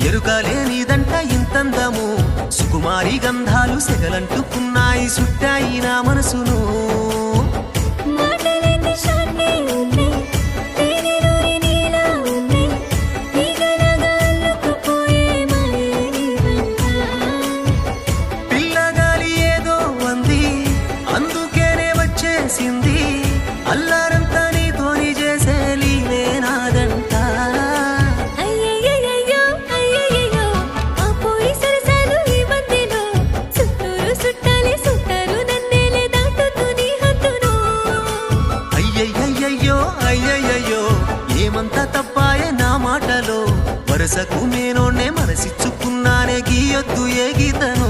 ఎరుకలేనిదంట ఇంతందము సుకుమారి గంధాలు సెగలంటుకున్నాయి సుట్టాయి నా మనసును పిల్లగాలి ఏదో అంది అందుకేనే వచ్చేసింది అల్లారంతా నీతోని చేసే లీలే నాదంట అయ్యయ్యో ఏమంతా తప్పాయే నా మాటలో వరసకు నేనోనే మనసిచ్చుకున్నానే గీయొద్దు ఏ గీతను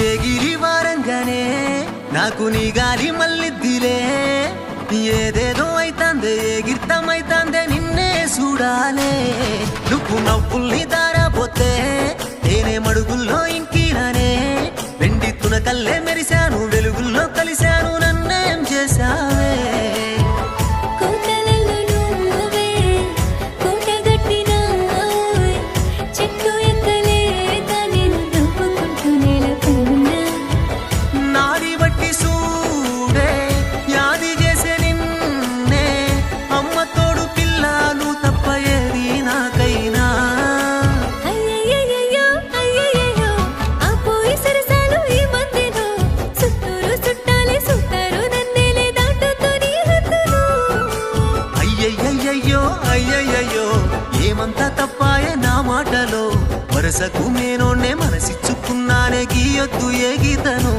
ఎగిరి వారంగానే నాకు నీ గాలి మళ్ళిద్దిలే ఏదేదో అయితాందే ఎగిర్తమైతాందే నిన్నే చూడాలే నువ్వు నవ్వుల్ని దారాపోతే నేనే మడుగుల్లో ఇంకినానే వెండి తునకల్లే మెరిశాను వెలుగుల్లో కలిశాను నన్నేం చేశావే అయ్యయ్యో ఏమంతా తప్పాయే నా మాటలో వరసకు నేనోనే మనసిచ్చుకున్నానే గీయొద్దు ఏ గీతను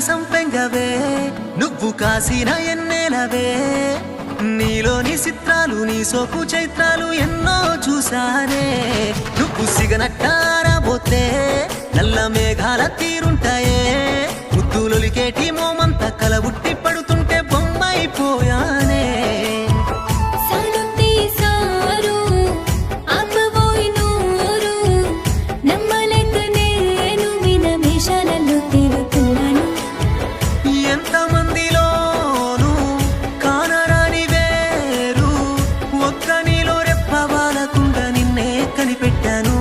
సంపెంగవే నువ్వు కాసిన ఎన్నేలవే నీలోని చిత్రాలు నీ సోపు చైత్రాలు ఎన్నో చూసానే నువ్వు సిగనట్టారబోతే నల్ల మేఘాల తీరుంటాయే ముద్దులొలికేటి మోమంత కలబుట్టి పడుతుంటే బొమ్మైపోయానే ఎంతమందిలోనూ కానరాని వేరు ఒక్క నీలో రెప్పవాలకుండా నిన్నే కనిపెట్టాను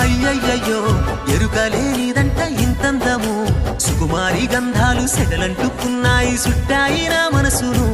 అయ్యయ్యో ఎరుకలేనిదంట ఇంతందము సుకుమారి గంధాలు సెగలంటుకున్నాయి సుట్టాయి నా మనసును